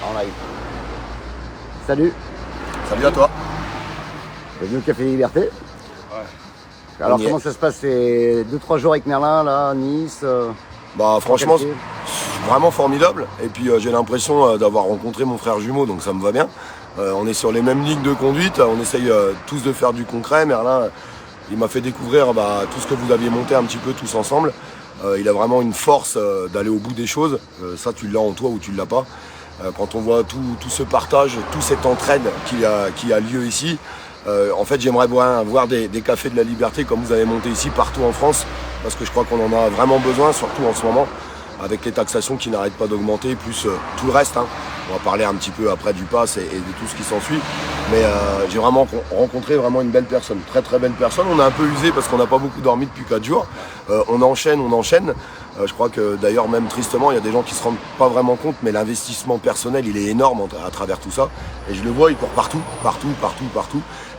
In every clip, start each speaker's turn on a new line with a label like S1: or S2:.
S1: En live. Salut.
S2: Salut à toi.
S1: Bienvenue au Café des Libertés.
S2: Ouais.
S1: Alors comment ça se passe? C'est 2-3 jours avec Merlin là, Nice
S2: Bah franchement, c'est vraiment formidable. Et puis j'ai l'impression d'avoir rencontré mon frère jumeau, donc ça me va bien. On est sur les mêmes lignes de conduite, on essaye tous de faire du concret. Merlin, il m'a fait découvrir tout ce que vous aviez monté un petit peu tous ensemble. Il a vraiment une force d'aller au bout des choses. Ça, tu l'as en toi ou tu ne l'as pas. Quand on voit tout ce partage, toute cette entraide qui a lieu ici, en fait, j'aimerais voir des cafés de la liberté comme vous avez monté ici partout en France, parce que je crois qu'on en a vraiment besoin, surtout en ce moment, avec les taxations qui n'arrêtent pas d'augmenter, plus tout le reste. On va parler un petit peu après du pass et de tout ce qui s'ensuit. Mais j'ai vraiment rencontré vraiment une belle personne, très très belle personne. On a un peu usé parce qu'on n'a pas beaucoup dormi depuis 4 jours. On enchaîne. Je crois que d'ailleurs même tristement, il y a des gens qui se rendent pas vraiment compte, mais l'investissement personnel, il est énorme à travers tout ça. Et je le vois, il court partout.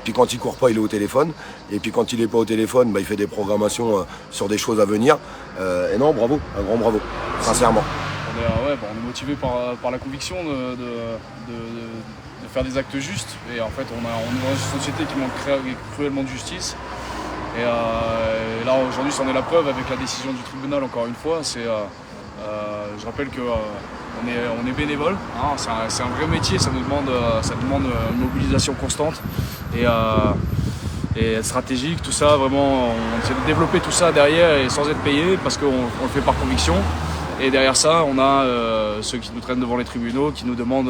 S2: Puis quand il court pas, il est au téléphone. Et puis quand il est pas au téléphone, il fait des programmations sur des choses à venir. Et non, bravo, un grand bravo, sincèrement.
S3: On est motivé par la conviction de faire des actes justes. Et en fait, on est dans une société qui manque cruellement de justice. Et là, aujourd'hui, c'en est la preuve avec la décision du tribunal, encore une fois. Je rappelle qu'on est bénévole. C'est un vrai métier, ça nous demande une mobilisation constante et être stratégique, tout ça. Vraiment, on essaie de développer tout ça derrière et sans être payé parce qu'on le fait par conviction. Et derrière ça, on a ceux qui nous traînent devant les tribunaux, qui nous demandent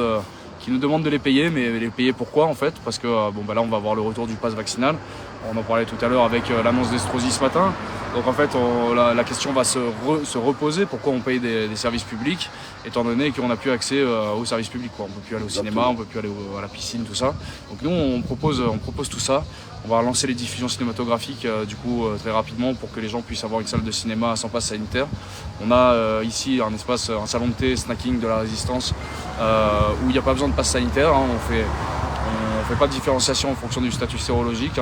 S3: de les payer, mais les payer pourquoi en fait? Parce que là on va avoir le retour du pass vaccinal. On en parlait tout à l'heure avec l'annonce d'Estrosi ce matin. Donc en fait la question va se reposer, pourquoi on paye des services publics, étant donné qu'on n'a plus accès aux services publics, quoi. On ne peut plus aller au cinéma, on ne peut plus aller à la piscine, tout ça. Donc nous on propose tout ça. On va lancer les diffusions cinématographiques très rapidement pour que les gens puissent avoir une salle de cinéma sans passe sanitaire. On a ici un salon de thé, snacking de la Résistance où il n'y a pas besoin de passe sanitaire. On fait pas de différenciation en fonction du statut sérologique.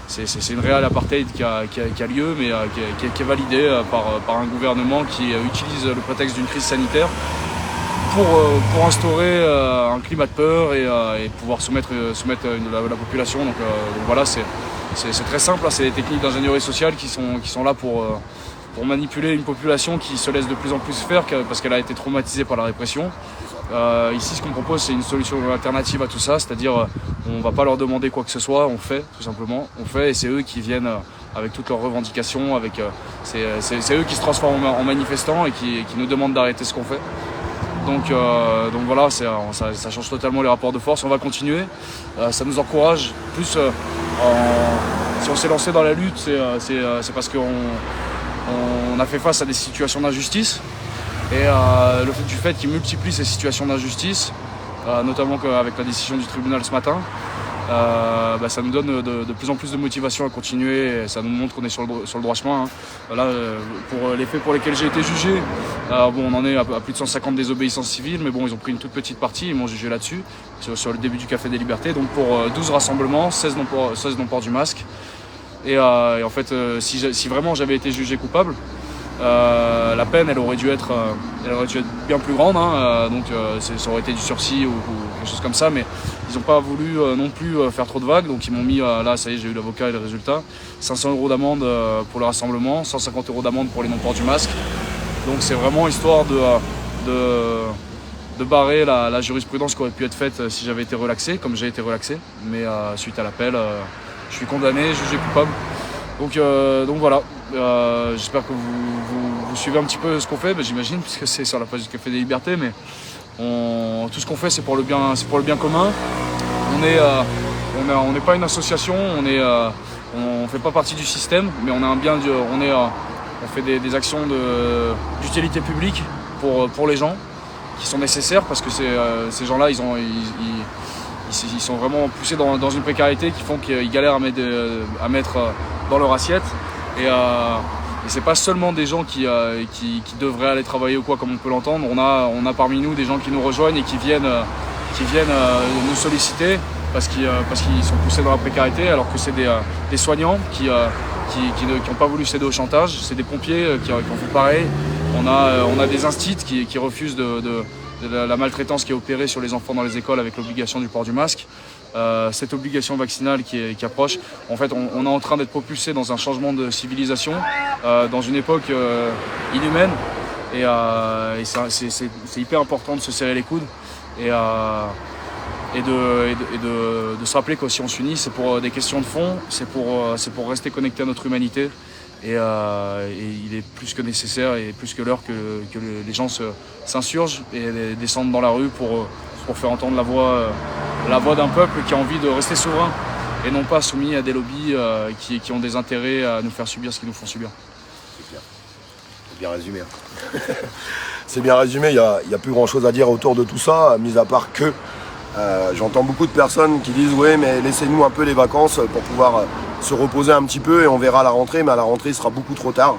S3: C'est une réelle apartheid qui a lieu, mais qui est validée par un gouvernement qui utilise le prétexte d'une crise sanitaire pour instaurer un climat de peur et pouvoir soumettre la population. Donc voilà, c'est très simple. C'est des techniques d'ingénierie sociale qui sont là pour manipuler une population qui se laisse de plus en plus faire parce qu'elle a été traumatisée par la répression. Ici, ce qu'on propose, c'est une solution alternative à tout ça, c'est-à-dire on ne va pas leur demander quoi que ce soit, on fait tout simplement, et c'est eux qui viennent avec toutes leurs revendications, c'est eux qui se transforment en manifestants et qui nous demandent d'arrêter ce qu'on fait. Donc voilà, ça change totalement les rapports de force. On va continuer, ça nous encourage. Plus si on s'est lancé dans la lutte, c'est parce qu'on a fait face à des situations d'injustice. Et le fait qu'il multiplie ces situations d'injustice, notamment avec la décision du tribunal ce matin, ça nous donne de plus en plus de motivation à continuer et ça nous montre qu'on est sur le droit chemin. Là, pour les faits pour lesquels j'ai été jugé, on en est à plus de 150 désobéissances civiles, mais ils ont pris une toute petite partie, ils m'ont jugé là-dessus, sur le début du Café des Libertés, donc pour 12 rassemblements, 16 non-port du masque. Et en fait, si vraiment j'avais été jugé coupable, la peine elle aurait dû être bien plus grande, ça aurait été du sursis ou quelque chose comme ça, mais ils n'ont pas voulu non plus faire trop de vagues, donc ils m'ont mis là, ça y est, j'ai eu l'avocat et le résultat, 500 € d'amende pour le rassemblement, 150 € d'amende pour les non-ports du masque. Donc c'est vraiment histoire de barrer la jurisprudence qui aurait pu être faite si j'avais été relaxé, comme j'ai été relaxé, mais suite à l'appel, je suis condamné, jugé coupable. Donc voilà, j'espère que vous suivez un petit peu ce qu'on fait, j'imagine, puisque c'est sur la page du Café des Libertés, mais tout ce qu'on fait c'est pour le bien commun. On n'est pas une association, on fait pas partie du système, mais on fait des actions d'utilité publique pour les gens qui sont nécessaires, parce que ces gens-là ils sont vraiment poussés dans une précarité qui font qu'ils galèrent à mettre dans leur assiette. Et c'est pas seulement des gens qui devraient aller travailler ou quoi, comme on peut l'entendre. On a parmi nous des gens qui nous rejoignent et qui viennent nous solliciter parce qu'ils sont poussés dans la précarité, alors que c'est des soignants qui n'ont pas voulu céder au chantage. C'est des pompiers qui ont fait pareil. On a des instits qui refusent la maltraitance qui est opérée sur les enfants dans les écoles avec l'obligation du port du masque. Cette obligation vaccinale qui approche, en fait on est en train d'être propulsé dans un changement de civilisation, dans une époque inhumaine et c'est hyper important de se serrer les coudes et de se rappeler que si on s'unit c'est pour des questions de fond, c'est pour rester connecté à notre humanité et il est plus que nécessaire et plus que l'heure que les gens s'insurgent et descendent dans la rue pour faire entendre la voix d'un peuple qui a envie de rester souverain et non pas soumis à des lobbies qui ont des intérêts à nous faire subir ce qu'ils nous font subir.
S2: C'est clair. C'est bien résumé. C'est bien résumé, il n'y a plus grand chose à dire autour de tout ça, mis à part que j'entends beaucoup de personnes qui disent ouais mais laissez-nous un peu les vacances pour pouvoir se reposer un petit peu et on verra à la rentrée, mais à la rentrée il sera beaucoup trop tard.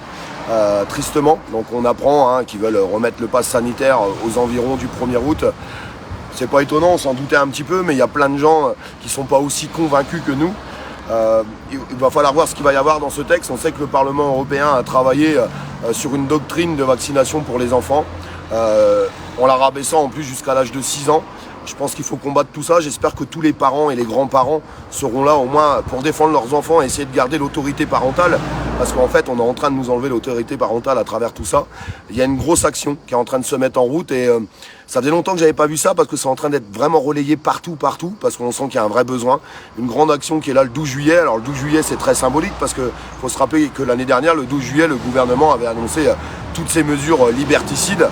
S2: Tristement, donc on apprend qu'ils veulent remettre le pass sanitaire aux environs du 1er août. C'est pas étonnant, on s'en doutait un petit peu, mais il y a plein de gens qui sont pas aussi convaincus que nous. Il va falloir voir ce qu'il va y avoir dans ce texte. On sait que le Parlement européen a travaillé sur une doctrine de vaccination pour les enfants, en la rabaissant en plus jusqu'à l'âge de 6 ans. Je pense qu'il faut combattre tout ça. J'espère que tous les parents et les grands-parents seront là au moins pour défendre leurs enfants et essayer de garder l'autorité parentale. Parce qu'en fait, on est en train de nous enlever l'autorité parentale à travers tout ça. Il y a une grosse action qui est en train de se mettre en route et ça faisait longtemps que j'avais pas vu ça parce que c'est en train d'être vraiment relayé partout, parce qu'on sent qu'il y a un vrai besoin. Une grande action qui est là le 12 juillet. Alors le 12 juillet, c'est très symbolique parce qu'il faut se rappeler que l'année dernière, le 12 juillet, le gouvernement avait annoncé toutes ces mesures liberticides.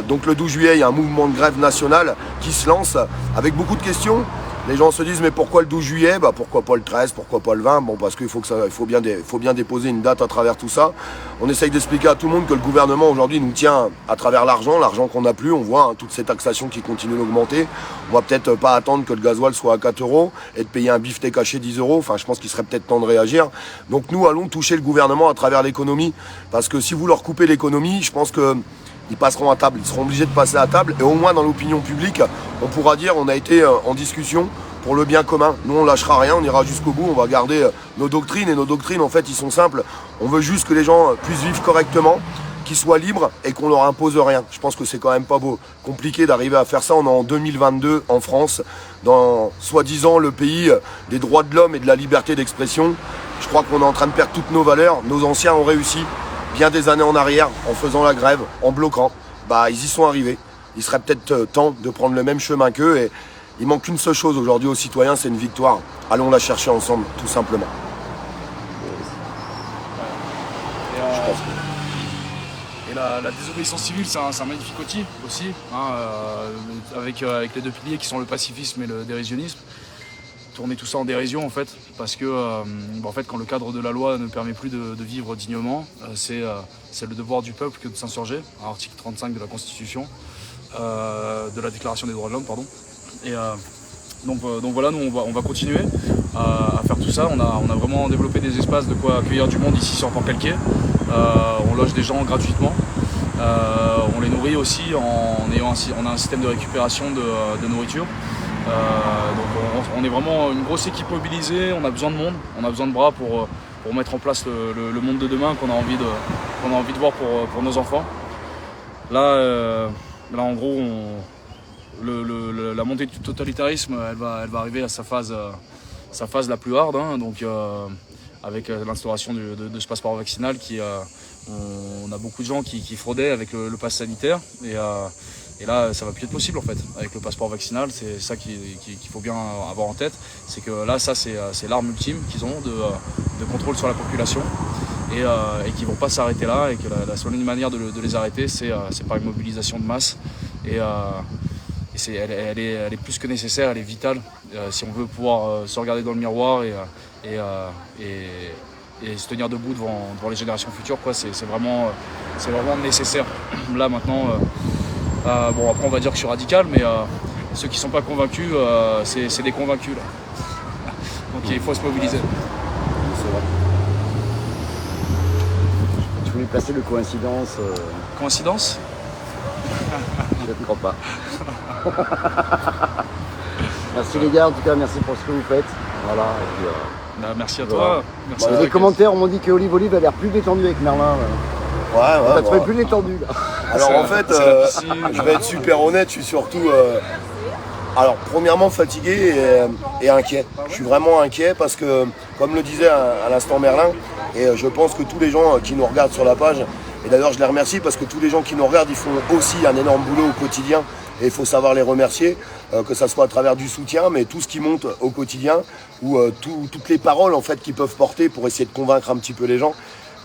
S2: Donc le 12 juillet, il y a un mouvement de grève nationale qui se lance avec beaucoup de questions. Les gens se disent mais pourquoi le 12 juillet ? Pourquoi pas le 13, pourquoi pas le 20 ? Bon, parce qu'il faut bien déposer une date à travers tout ça. On essaye d'expliquer à tout le monde que le gouvernement aujourd'hui nous tient à travers l'argent qu'on n'a plus. On voit toutes ces taxations qui continuent d'augmenter. On va peut-être pas attendre que le gasoil soit à 4 € et de payer un beefsteak haché 10 €. Enfin, je pense qu'il serait peut-être temps de réagir. Donc nous allons toucher le gouvernement à travers l'économie. Parce que si vous leur coupez l'économie, je pense que ils passeront à table, ils seront obligés de passer à table et au moins dans l'opinion publique, on pourra dire on a été en discussion pour le bien commun. Nous on lâchera rien, on ira jusqu'au bout, on va garder nos doctrines et nos doctrines en fait ils sont simples. On veut juste que les gens puissent vivre correctement, qu'ils soient libres et qu'on leur impose rien. Je pense que c'est quand même pas compliqué d'arriver à faire ça. On est en 2022 en France, dans soi-disant le pays des droits de l'homme et de la liberté d'expression. Je crois qu'on est en train de perdre toutes nos valeurs. Nos anciens ont réussi. Bien des années en arrière, en faisant la grève, en bloquant, ils y sont arrivés. Il serait peut-être temps de prendre le même chemin qu'eux et il manque qu'une seule chose aujourd'hui aux citoyens, c'est une victoire. Allons la chercher ensemble, tout simplement.
S3: Et la désobéissance civile, c'est un magnifique outil aussi, avec les deux piliers qui sont le pacifisme et le dérisionnisme. Tourner tout ça en dérision en fait, parce que en fait, quand le cadre de la loi ne permet plus de vivre dignement, c'est le devoir du peuple que de s'insurger, article 35 de la Constitution, de la Déclaration des droits de l'homme, pardon. Et donc voilà, nous on va continuer à faire tout ça. On a vraiment développé des espaces de quoi accueillir du monde ici sur Port-Calquier. On loge des gens gratuitement. On les nourrit aussi on a un système de récupération de nourriture. Donc on est vraiment une grosse équipe mobilisée, on a besoin de monde, on a besoin de bras pour mettre en place le monde de demain qu'on a envie de voir pour nos enfants. Là en gros, la montée du totalitarisme, elle va arriver à sa phase la plus hard, donc avec l'instauration de ce passeport vaccinal on a beaucoup de gens qui fraudaient avec le pass sanitaire et là ça va plus être possible en fait avec le passeport vaccinal. C'est ça qu'il faut bien avoir en tête, c'est que là ça c'est l'arme ultime qu'ils ont de contrôle sur la population et qu'ils vont pas s'arrêter là et que la seule manière de les arrêter c'est par une mobilisation de masse et elle est plus que nécessaire, elle est vitale si on veut pouvoir se regarder dans le miroir et se tenir debout devant les générations futures, quoi. C'est vraiment nécessaire. Là maintenant, bon après on va dire que je suis radical, mais ceux qui ne sont pas convaincus, c'est des convaincus là. Donc il faut se mobiliser.
S1: C'est vrai. Tu voulais placer de coïncidence
S3: Coïncidence ?
S1: Je ne crois pas. Merci les gars, en tout cas merci pour ce que vous faites. Voilà. Et puis,
S3: merci à toi. Merci
S1: les commentaires m'ont dit que Olive a l'air plus détendu avec Merlin. Là.
S2: Ouais.
S1: T'as trouvé plus détendu là.
S2: Alors en fait,
S3: c'est la piscine.
S2: je vais être super honnête, je suis surtout... alors premièrement fatigué et inquiet. Je suis vraiment inquiet parce que, comme le disait à l'instant Merlin, et je pense que tous les gens qui nous regardent sur la page, et d'ailleurs je les remercie parce que tous les gens qui nous regardent, ils font aussi un énorme boulot au quotidien et il faut savoir les remercier, que ça soit à travers du soutien, mais tout ce qui monte au quotidien ou toutes les paroles en fait qu'ils peuvent porter pour essayer de convaincre un petit peu les gens.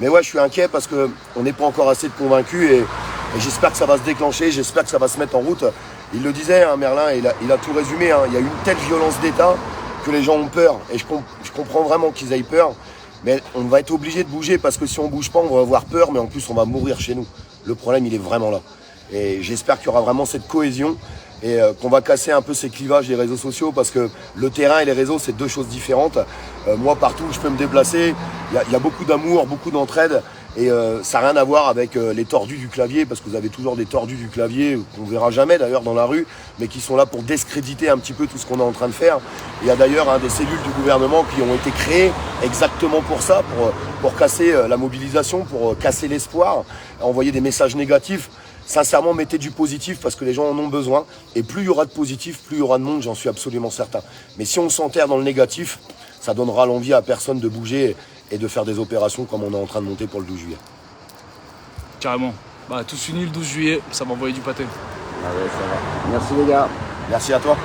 S2: Mais ouais, je suis inquiet parce qu'on n'est pas encore assez de convaincus et j'espère que ça va se déclencher, j'espère que ça va se mettre en route. Il le disait, hein, Merlin, il a tout résumé, hein. Il y a une telle violence d'État que les gens ont peur. Et je comprends vraiment qu'ils aient peur. Mais on va être obligé de bouger parce que si on ne bouge pas, on va avoir peur, mais en plus on va mourir chez nous. Le problème, il est vraiment là. Et j'espère qu'il y aura vraiment cette cohésion et qu'on va casser un peu ces clivages des réseaux sociaux parce que le terrain et les réseaux, c'est deux choses différentes. Moi, partout où je peux me déplacer, il y a beaucoup d'amour, beaucoup d'entraide. Et ça n'a rien à voir avec les tordus du clavier, parce que vous avez toujours des tordus du clavier, qu'on ne verra jamais d'ailleurs dans la rue, mais qui sont là pour discréditer un petit peu tout ce qu'on est en train de faire. Il y a d'ailleurs des cellules du gouvernement qui ont été créées exactement pour ça, pour casser la mobilisation, pour casser l'espoir, envoyer des messages négatifs. Sincèrement, mettez du positif parce que les gens en ont besoin. Et plus il y aura de positif, plus il y aura de monde, j'en suis absolument certain. Mais si on s'enterre dans le négatif, ça donnera l'envie à personne de bouger et de faire des opérations comme on est en train de monter pour le 12 juillet.
S3: Carrément. Tous unis le 12 juillet, ça va envoyer du pâté.
S1: Ah ouais, ça va. Merci les gars.
S2: Merci à toi.